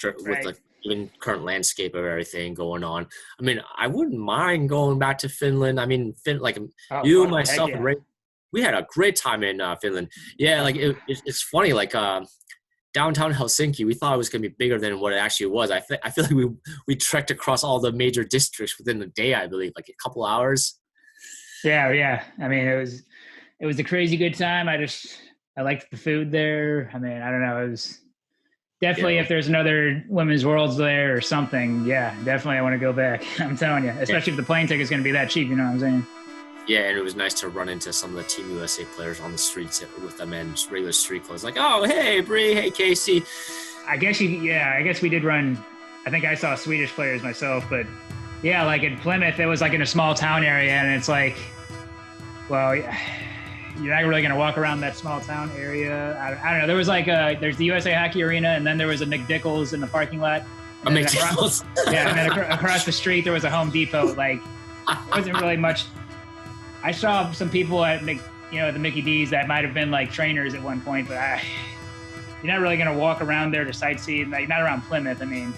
B: with like even current landscape of everything going on. I mean, I wouldn't mind going back to Finland. I mean, myself, and Ray, we had a great time in Finland. Yeah, like it's funny. Like downtown Helsinki, we thought it was going to be bigger than what it actually was. I feel like we trekked across all the major districts within the day. I believe, like a couple hours.
A: Yeah. I mean, it was a crazy good time. I liked the food there. I mean, I don't know. It was definitely, if there's another Women's Worlds there or something, yeah, definitely I want to go back. I'm telling you, especially if the plane ticket's going to be that cheap, you know what I'm saying?
B: Yeah, and it was nice to run into some of the Team USA players on the streets with them in regular street clothes. Like, oh, hey, Bree, hey, Casey.
A: I guess we did run. I think I saw Swedish players myself, but yeah, like in Plymouth, it was like in a small town area, and it's like, well, you're not really going to walk around that small town area. I don't know. There was like there's the USA Hockey Arena, and then there was a McDickles in the parking lot.
B: A McDickles?
A: Yeah, and then across the street, there was a Home Depot. Like, it wasn't really much. I saw some people at the Mickey D's that might have been like trainers at one point, but you're not really going to walk around there to sightsee, like not around Plymouth. I mean,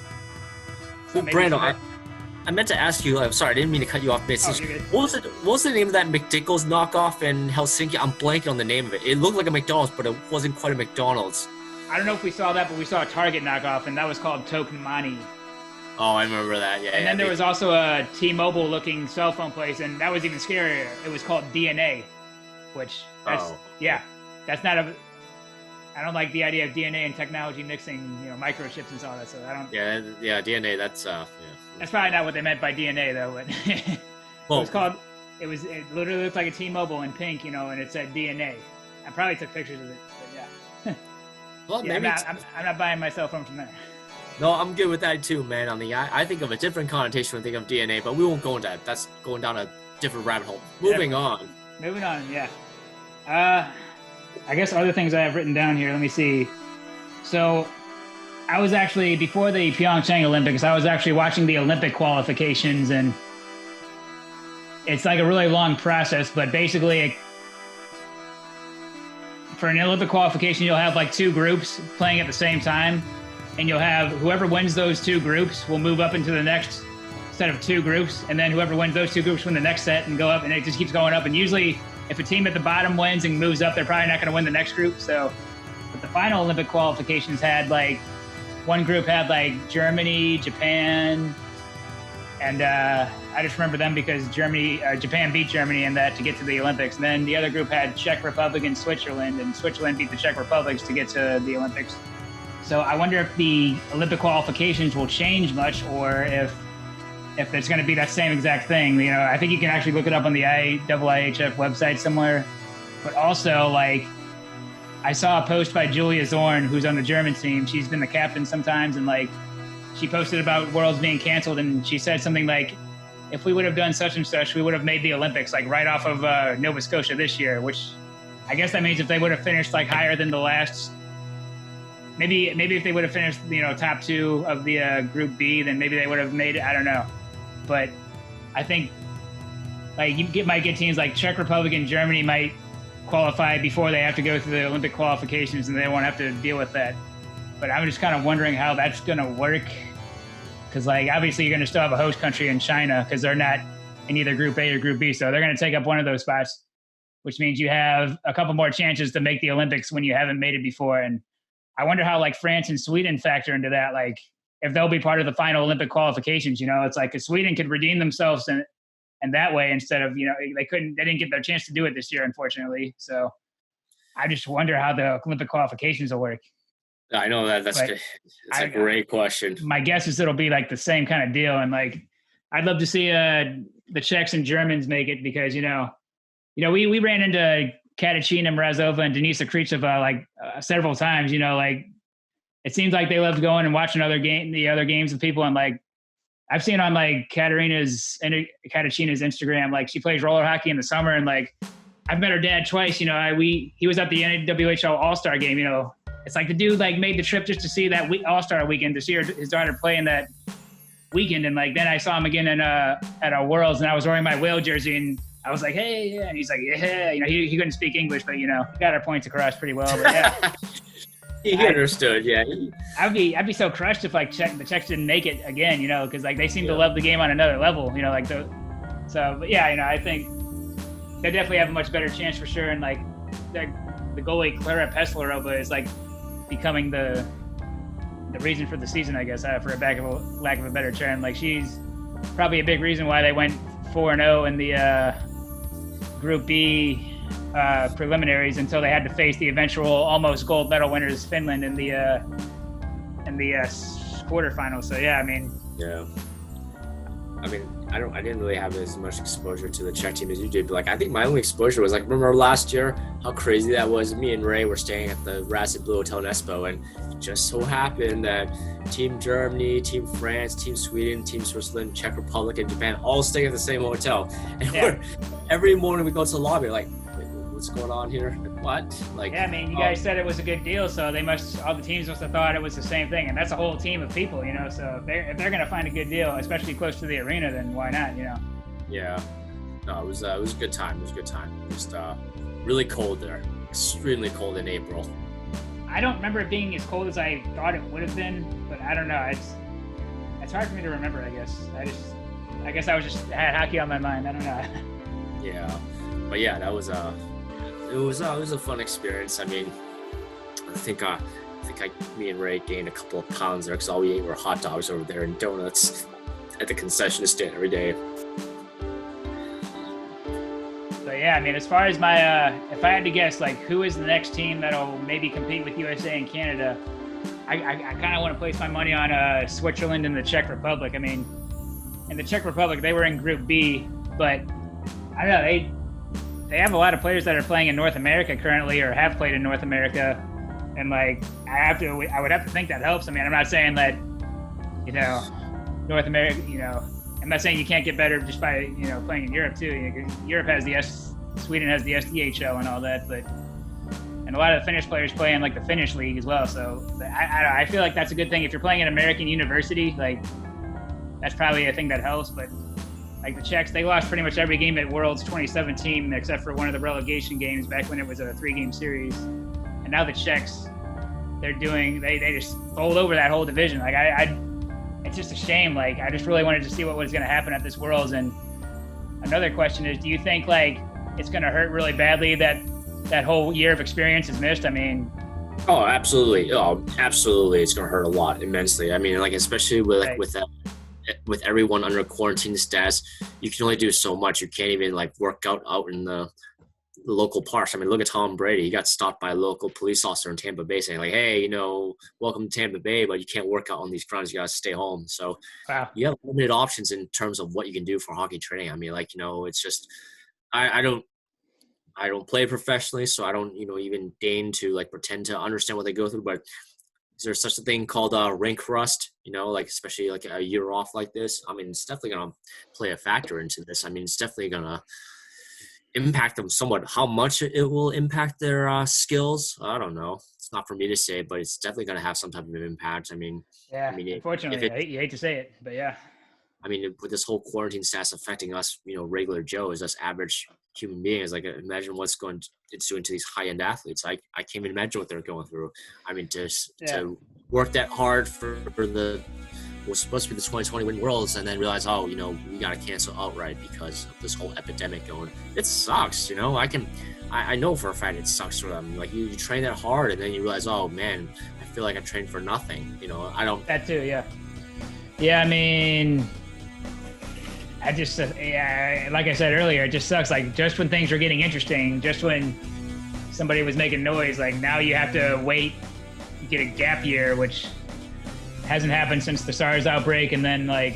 B: well, Brandon, I meant to ask you. I'm sorry, I didn't mean to cut you off mid-sentence. What was the name of that McDickles knockoff in Helsinki? I'm blanking on the name of it. It looked like a McDonald's, but it wasn't quite a McDonald's.
A: I don't know if we saw that, but we saw a Target knockoff, and that was called Token Money.
B: Oh, I remember that. Yeah.
A: And then there was also a T-Mobile looking cell phone place, and that was even scarier. It was called DNA, which that's not a. I don't like the idea of DNA and technology mixing, microchips and all that. So I don't.
B: Yeah, DNA. That's
A: That's probably not what they meant by DNA though. But it literally looked like a T-Mobile in pink, and it said DNA. I probably took pictures of it, but yeah.
B: Well, maybe
A: I'm not buying my cell phone from there.
B: No, I'm good with that too, man. I think of a different connotation when I think of DNA, but we won't go into that. That's going down a different rabbit hole. Moving on, yeah.
A: I guess other things I have written down here. Let me see. So I was actually, before the Pyeongchang Olympics, I was actually watching the Olympic qualifications, and it's like a really long process, but basically for an Olympic qualification, you'll have like two groups playing at the same time. And you'll have whoever wins those two groups will move up into the next set of two groups. And then whoever wins those two groups win the next set and go up. And it just keeps going up. And usually if a team at the bottom wins and moves up, they're probably not going to win the next group. So, but the final Olympic qualifications had like, one group had like Germany, Japan. And I just remember them because Japan beat Germany in that to get to the Olympics. And then the other group had Czech Republic and Switzerland beat the Czech Republics to get to the Olympics. So I wonder if the Olympic qualifications will change much, or if it's going to be that same exact thing. I think you can actually look it up on the IIHF website somewhere. But also, like, I saw a post by Julia Zorn, who's on the German team. She's been the captain sometimes, and like, she posted about Worlds being canceled, and she said something like, if we would have done such and such, we would have made the Olympics, like right off of Nova Scotia this year, which I guess that means if they would have finished like higher than the last. Maybe if they would have finished, top two of the Group B, then maybe they would have made it. I don't know, but I think like might get teams like Czech Republic and Germany might qualify before they have to go through the Olympic qualifications, and they won't have to deal with that. But I'm just kind of wondering how that's going to work, because like obviously you're going to still have a host country in China because they're not in either Group A or Group B, so they're going to take up one of those spots, which means you have a couple more chances to make the Olympics when you haven't made it before. And I wonder how like France and Sweden factor into that. Like if they'll be part of the final Olympic qualifications, it's like if Sweden could redeem themselves and that way instead of, they didn't get their chance to do it this year, unfortunately. So I just wonder how the Olympic qualifications will work.
B: I know that's a great question.
A: My guess is it'll be like the same kind of deal. And like, I'd love to see the Czechs and Germans make it because, we ran into Katarzyna Mrazova and Denisa Krichova several times. Like it seems like they loved going and watching the other games with people. And like I've seen on like Katarzyna's Instagram, like she plays roller hockey in the summer, and like I've met her dad twice. He was at the NWHL All-Star game. It's like the dude like made the trip just to see that All-Star weekend to see his daughter play in that weekend. And like then I saw him again at our Worlds, and I was wearing my whale jersey, and I was like, hey, yeah. And he's like, yeah. He couldn't speak English, but got our points across pretty well. But yeah.
B: He understood, yeah.
A: I'd be so crushed if like the Czechs didn't make it again, because like they seem to love the game on another level, but yeah, I think they definitely have a much better chance for sure. And like the goalie Klara Peslarova is like becoming the reason for the season, I guess, for lack of a better term. Like she's probably a big reason why they went 4-0 in the Group B preliminaries until they had to face the eventual almost gold medal winners Finland in the quarterfinals. So yeah, I mean,
B: I didn't really have as much exposure to the Czech team as you did, but like I think my only exposure was like, remember last year how crazy that was? Me and Ray were staying at the Racing Blue Hotel in Espoo, and it just so happened that Team Germany, Team France, Team Sweden, Team Switzerland, Czech Republic, and Japan all staying at the same hotel. And every morning we go to the lobby like, what's going on here? What? Like,
A: yeah, I mean, you guys said it was a good deal, so all the teams must have thought it was the same thing, and that's a whole team of people, so if they're gonna find a good deal, especially close to the arena, then why not,
B: Yeah, no, it was a good time. It was a good time. Just really cold there, extremely cold in April.
A: I don't remember it being as cold as I thought it would have been, but I don't know. It's hard for me to remember. I guess I had hockey on my mind. I don't know.
B: Yeah, but yeah, that was it was a fun experience. I mean, I think me and Ray gained a couple of pounds there because all we ate were hot dogs over there and donuts at the concession stand every day.
A: So yeah, I mean, as far as my, if I had to guess, like who is the next team that'll maybe compete with USA and Canada, I kind of want to place my money on Switzerland and the Czech Republic. I mean, in the Czech Republic, they were in Group B, but I don't know, they have a lot of players that are playing in North America currently or have played in North America. And like, I would have to think that helps. I mean, I'm not saying that, North America, I'm not saying you can't get better just by, playing in Europe too. Europe has Sweden has the SDHL and all that, and a lot of the Finnish players play in like the Finnish league as well. So I feel like that's a good thing. If you're playing at American university, like that's probably a thing that helps. But like the Czechs, they lost pretty much every game at Worlds 2017 except for one of the relegation games back when it was a 3-game series. And now the Czechs, they just fold over that whole division. Like it's just a shame. Like I just really wanted to see what was going to happen at this Worlds. And another question is, do you think like it's going to hurt really badly that whole year of experience is missed? I mean,
B: oh, absolutely. Oh, absolutely. It's going to hurt a lot immensely. I mean, like, especially with everyone under quarantine status, you can only do so much. You can't even like work out in the local parks. I mean, look at Tom Brady. He got stopped by a local police officer in Tampa Bay saying like, hey, welcome to Tampa Bay, but you can't work out on these grounds. You got to stay home. So you have limited options in terms of what you can do for hockey training. I mean, like, it's just, I don't play professionally, so I don't, even deign to like pretend to understand what they go through. But is there such a thing called rink rust? Like especially like a year off like this. I mean, it's definitely gonna play a factor into this. I mean, it's definitely gonna impact them somewhat. How much it will impact their skills, I don't know. It's not for me to say, but it's definitely gonna have some type of impact.
A: Yeah. Unfortunately, you hate to say it, but yeah.
B: I mean, with this whole quarantine status affecting us, regular Joes, us average human beings, like imagine what's it's doing to these high-end athletes. I can't even imagine what they're going through. I mean, to work that hard for what's supposed to be the 2020 Winter Worlds and then realize, we got to cancel outright because of this whole epidemic going. It sucks, I know for a fact it sucks for them. Like you train that hard and then you realize, oh man, I feel like I trained for nothing. I don't.
A: That too, yeah. Yeah, I mean, I just, like I said earlier, it just sucks. Like just when things are getting interesting, just when somebody was making noise, like now you have to wait, you get a gap year, which hasn't happened since the SARS outbreak. And then like,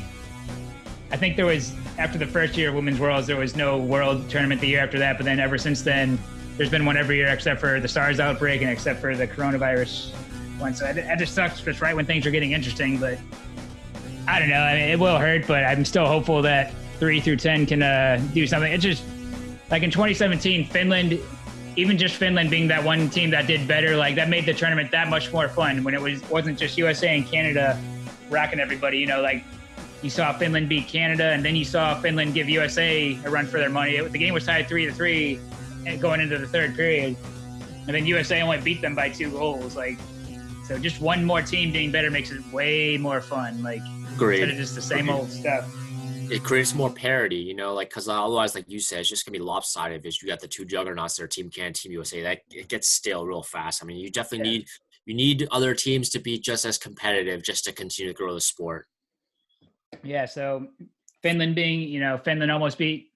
A: I think there was after the first year of Women's Worlds, there was no World Tournament the year after that. But then ever since then, there's been one every year except for the SARS outbreak and except for the coronavirus one. So that just sucks just right when things are getting interesting. But I don't know. I mean, it will hurt, but I'm still hopeful that 3 through 10 can do something. It's just like in 2017, Finland, even just Finland being that one team that did better, like that made the tournament that much more fun when it wasn't just USA and Canada rocking everybody. You know, like you saw Finland beat Canada, and then you saw Finland give USA a run for their money. The game was tied 3-3 going into the third period, and then USA only beat them by 2 goals. Like, so just one more team being better makes it way more fun. Like, instead of just the same old stuff.
B: It creates more parity, you know, like, because otherwise, like you said, it's just gonna be lopsided because you got the 2 juggernauts there, Team Canada, Team USA. That it gets stale real fast. I mean, you definitely need other teams to be just as competitive just to continue to grow the sport.
A: Yeah. So Finland Finland almost beat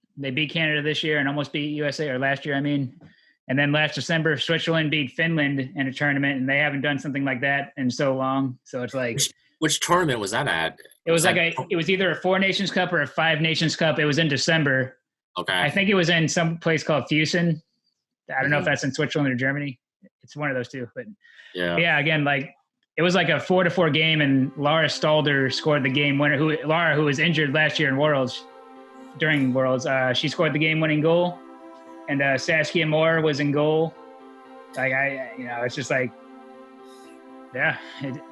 A: Canada this year and almost beat USA, or last year, I mean. And then last December, Switzerland beat Finland in a tournament, and they haven't done something like that in so long. So it's like,
B: which tournament was that at?
A: It was it was either a 4 Nations Cup or a 5 Nations Cup. It was in December.
B: Okay.
A: I think it was in some place called Fusen. I don't know if that's in Switzerland or Germany. It's one of those two. But yeah, again, like it was like a 4-4 game, and Laura Stalder scored the game winner. Who was injured last year in during Worlds, she scored the game-winning goal, and Saskia Moore was in goal. Like it's just like,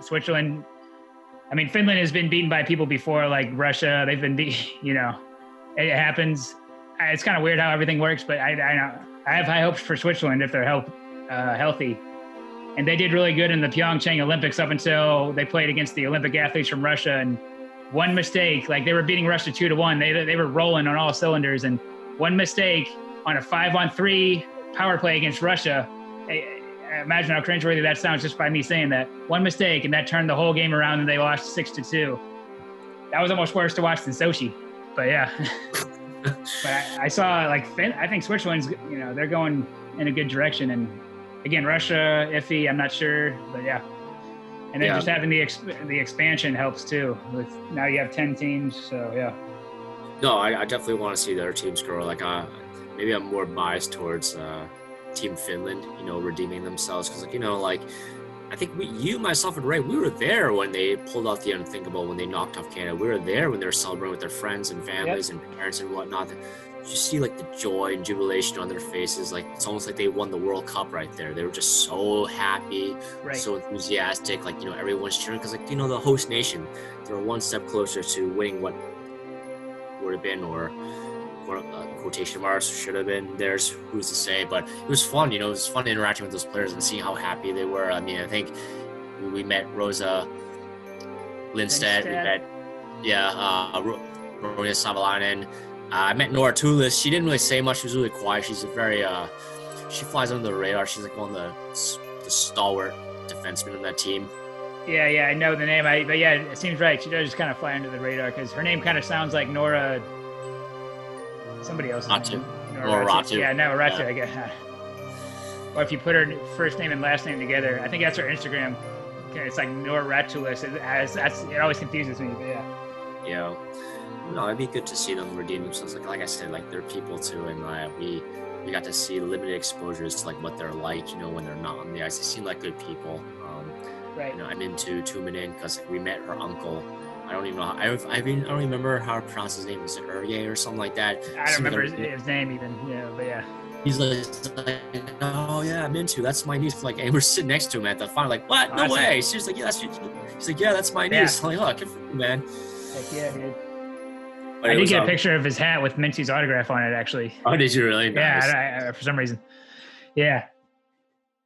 A: Switzerland. I mean, Finland has been beaten by people before, like Russia. They've been it happens. It's kind of weird how everything works, but I have high hopes for Switzerland if they're healthy. And they did really good in the Pyeongchang Olympics up until they played against the Olympic athletes from Russia. And one mistake, like they were beating Russia 2-1. They were rolling on all cylinders. And one mistake on a 5-on-3 power play against Russia, imagine how cringeworthy that sounds just by me saying that. One mistake, and that turned the whole game around, and they lost 6-2. That was almost worse to watch than Sochi. But yeah. But I saw, like, I think Switzerland's, they're going in a good direction. And again, Russia, iffy, I'm not sure. But yeah. And then just having the expansion helps too. Now you have 10 teams, so yeah.
B: No, I definitely want to see their teams grow. Like, maybe I'm more biased towards Team Finland, redeeming themselves. Because, I think you, myself, and Ray, we were there when they pulled off the unthinkable, when they knocked off Canada. We were there when they were celebrating with their friends and families and parents and whatnot. You see, like, the joy and jubilation on their faces. Like, it's almost like they won the World Cup right there. They were just so happy, so enthusiastic. Like, everyone's cheering because, the host nation, they're one step closer to winning what would have been, or quotation marks, should have been theirs, who's to say. But it was fun, it was fun interacting with those players and seeing how happy they were. I mean, I think we met Rosa Lindstedt. We met Ronia Savalainen. I met Nora Tulis. She didn't really say much. She was really quiet. She's a very she flies under the radar. She's like one of the stalwart defensemen on that team. Yeah, I know the name. But yeah, it seems right. She does just kind of fly under the radar because her name kind of sounds like Nora. Somebody else's name. Nora Ratu. Yeah, Nora Ratu, I guess. Or if you put her first name and last name together, I think that's her Instagram. It's like Nora Ratulis. It always confuses me, but yeah. Yeah. No, it'd be good to see them redeem themselves. Like I said, like they're people too, and we got to see limited exposures to like what they're like, when they're not on the ice. They seem like good people. Right. I'm into Tumanen because we met her uncle. I don't even know. I don't remember how to pronounce his name. Is it Eerie or something like that? I don't remember his name even. Yeah, but yeah. He's like, oh yeah, I'm into. That's my niece. Like, and we're sitting next to him at the final. Like, what? No way. She's like, yeah, that's. He's like, yeah, that's my niece. I'm like, oh, good for you, man. Heck yeah, dude. But I did get a picture of his hat with Mincy's autograph on it, actually. Oh, did you really? Nice. Yeah, for some reason. Yeah.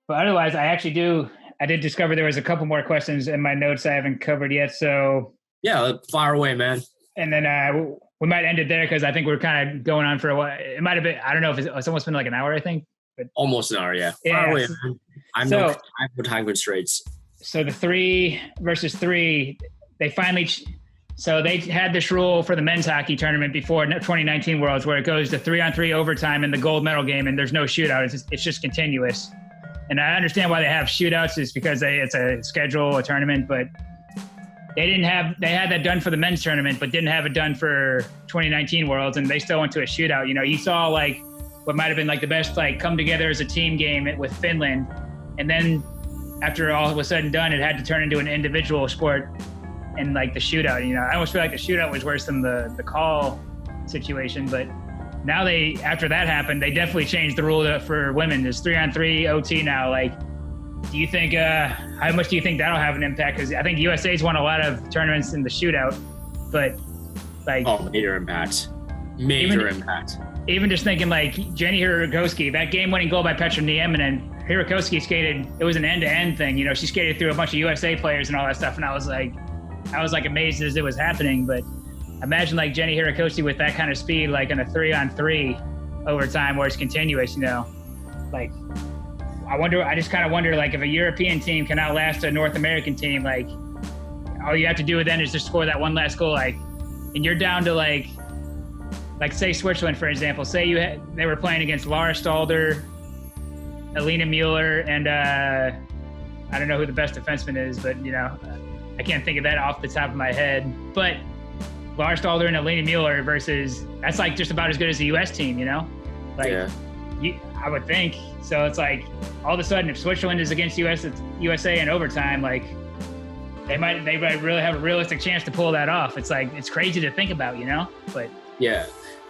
B: But otherwise, I did discover there was a couple more questions in my notes I haven't covered yet. So yeah, fire away, man. And then we might end it there because I think we're kind of going on for a while. It might have been, I don't know if it's almost been like an hour, I think. But almost an hour, yeah. Fire away, man. I have no time constraints. So the 3 versus 3, they finally. So they had this rule for the men's hockey tournament before 2019 Worlds where it goes to 3-on-3 overtime in the gold medal game and there's no shootout. It's just continuous. And I understand why they have shootouts is because it's a schedule, a tournament, but
A: they had that done for the men's tournament, but didn't have it done for 2019 Worlds, and they still went to a shootout. You know, you saw like what might have been like the best like come together as a team game with Finland, and then after all was said and done, it had to turn into an individual sport and like the shootout. You know, I almost feel like the shootout was worse than the call situation, but now after that happened, they definitely changed the rule for women. There's 3-on-3 OT now. Like, do you think, how much do you think that'll have an impact? Because I think USA's won a lot of tournaments in the shootout, but like...
B: Oh, major impact. Major impact.
A: Even just thinking like Jenny Hirakowski, that game-winning goal by Petra Nieminen, Hirakowski skated, it was an end-to-end thing. You know, she skated through a bunch of USA players and all that stuff, and I was like amazed as it was happening, but imagine like Jenny Hirakowski with that kind of speed, like in a 3-on-3 overtime where it's continuous, you know, like I just kind of wonder like if a European team can outlast a North American team, like all you have to do then is just score that one last goal, like, and you're down to like say Switzerland, for example, say they were playing against Laura Stalder, Alina Mueller, and I don't know who the best defenseman is, but you know, I can't think of that off the top of my head, but Laura Stalder and Alina Mueller versus, that's like just about as good as the U.S. team, you know? Like, I would think. So it's like, all of a sudden, if Switzerland is against USA in overtime, like, they might really have a realistic chance to pull that off. It's like, it's crazy to think about, you know? But
B: yeah.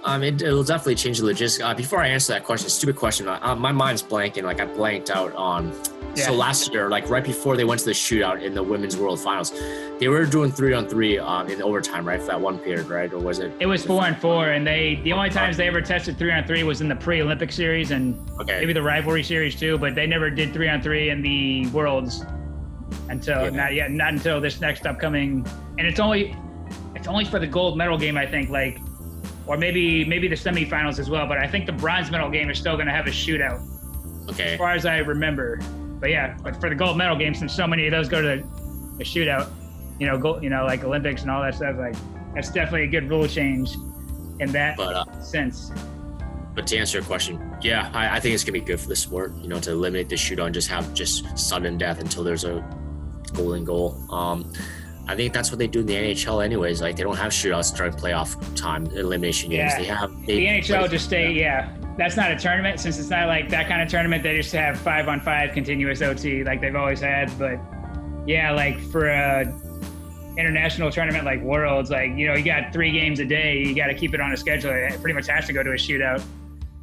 B: It'll definitely change the logistics. Before I answer that question, stupid question, my mind's blanking. Like, I blanked out on... Yeah. So last year, like right before they went to the shootout in the Women's World Finals, they were doing 3-on-3 in overtime, right? For that one period, right? Or was it? It
A: was 4-on-4, and the only times they ever tested 3-on-3 was in the pre-Olympic series and maybe the rivalry series too, but they never did 3-on-3 in the Worlds until not until this next upcoming, and it's only for the gold medal game, I think, like, or maybe the semifinals as well. But I think the bronze medal game is still going to have a shootout.
B: Okay.
A: As far as I remember. But yeah, but for the gold medal games, since so many of those go to the shootout, you know, like Olympics and all that stuff, like that's definitely a good rule change in that sense.
B: But to answer your question, yeah, I think it's gonna be good for the sport, you know, to eliminate the shootout and just have sudden death until there's a golden goal. I think that's what they do in the NHL anyways. Like, they don't have shootouts during playoff time, elimination games.
A: Yeah. The NHL just stay, that's not a tournament, since it's not like that kind of tournament. They just have 5-on-5 continuous OT like they've always had. But yeah, like for a international tournament like Worlds, like, you know, you got 3 games a day, you got to keep it on a schedule. It pretty much has to go to a shootout.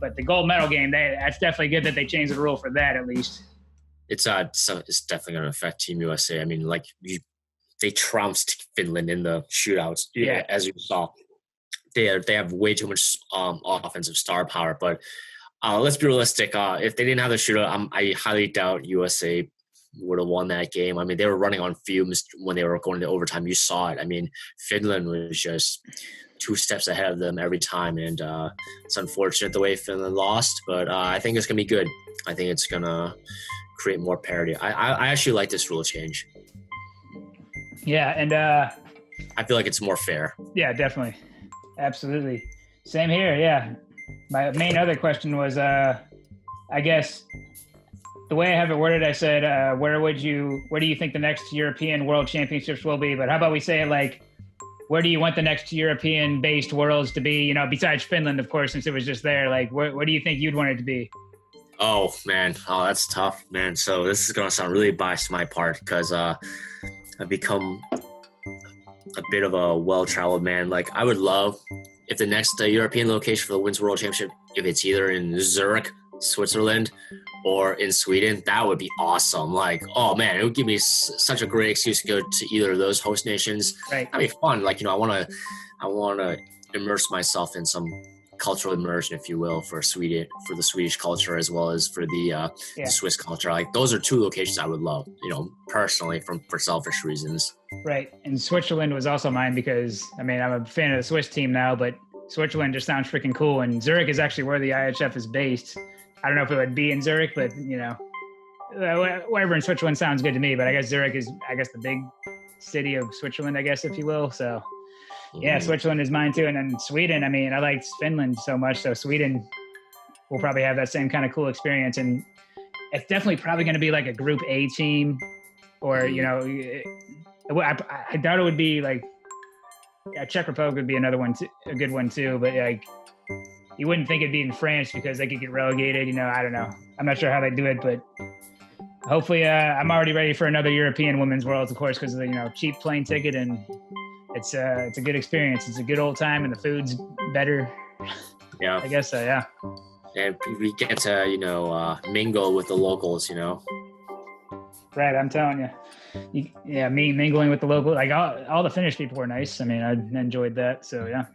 A: But the gold medal game, that's definitely good that they changed the rule for that, at least.
B: It's definitely going to affect Team USA. I mean, like, they trounced Finland in the shootouts. Yeah, as you saw. They have way too much offensive star power, but let's be realistic. If they didn't have the shootout, I highly doubt USA would have won that game. I mean, they were running on fumes when they were going to overtime. You saw it. I mean, Finland was just 2 steps ahead of them every time, and it's unfortunate the way Finland lost, but I think it's going to be good. I think it's going to create more parity. I actually like this rule change.
A: Yeah, and
B: I feel like it's more fair.
A: Yeah, definitely. Absolutely. Same here, yeah. My main other question was, I guess, the way I have it worded, I said, where do you think the next European World Championships will be? But how about we say it like, where do you want the next European-based Worlds to be? You know, besides Finland, of course, since it was just there. Like, where do you think you'd want it to be?
B: Oh, man. Oh, that's tough, man. So this is going to sound really biased to my part because I've become a bit of a well-traveled man. Like, I would love if the next European location for the Women's World Championship, if it's either in Zurich, Switzerland, or in Sweden, that would be awesome. Like, oh man, it would give me such a great excuse to go to either of those host nations.
A: Right.
B: That'd be fun. Like, you know, I want to immerse myself in some cultural immersion, if you will, for the Swedish culture as well as for the Swiss culture. Like, those are 2 locations I would love, you know, personally, for selfish reasons.
A: Right. And Switzerland was also mine because, I mean, I'm a fan of the Swiss team now, but Switzerland just sounds freaking cool. And Zurich is actually where the IHF is based. I don't know if it would be in Zurich, but, you know, whatever in Switzerland sounds good to me. But I guess Zurich is, the big city of Switzerland, I guess, if you will. So, yeah, Switzerland is mine too. And then Sweden, I mean, I liked Finland so much. So Sweden will probably have that same kind of cool experience. And it's definitely probably going to be like a Group A team or, you know, I doubt it would be like, yeah, Czech Republic would be another one, too, a good one too. But like, you wouldn't think it'd be in France because they could get relegated. You know, I don't know. I'm not sure how they do it, but hopefully, I'm already ready for another European Women's Worlds, of course, because of the cheap plane ticket, and it's a good experience. It's a good old time, and the food's better.
B: Yeah,
A: I guess so. Yeah.
B: And we get to mingle with the locals.
A: Right, I'm telling you. Me mingling with the local, like all the Finnish people were nice. I mean, I enjoyed that. So yeah.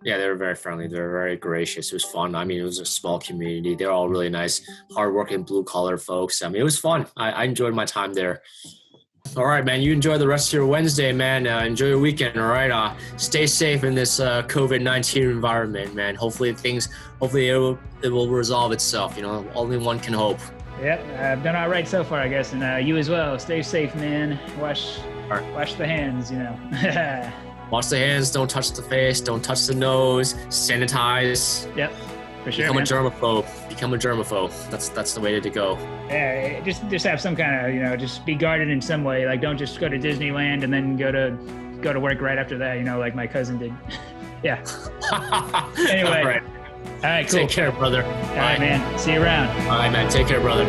B: Yeah, they were very friendly. They were very gracious. It was fun. I mean, it was a small community. They're all really nice, hardworking, blue-collar folks. I mean, it was fun. I enjoyed my time there. All right, man. You enjoy the rest of your Wednesday, man. Enjoy your weekend, all right? Stay safe in this COVID-19 environment, man. Hopefully it will resolve itself. Only one can hope.
A: Yep, I've done all right so far, I guess. And you as well. Stay safe, man. Wash the hands,
B: Wash the hands, don't touch the face, don't touch the nose, sanitize.
A: Yep, for sure.
B: Become a germaphobe. That's the way to go.
A: Yeah, just have some kind of, just be guarded in some way. Like, don't just go to Disneyland and then go to work right after that, like my cousin did. Yeah. Anyway.
B: All right, cool. Take care, brother.
A: All right, man. See you around.
B: All right, man. Take care, brother.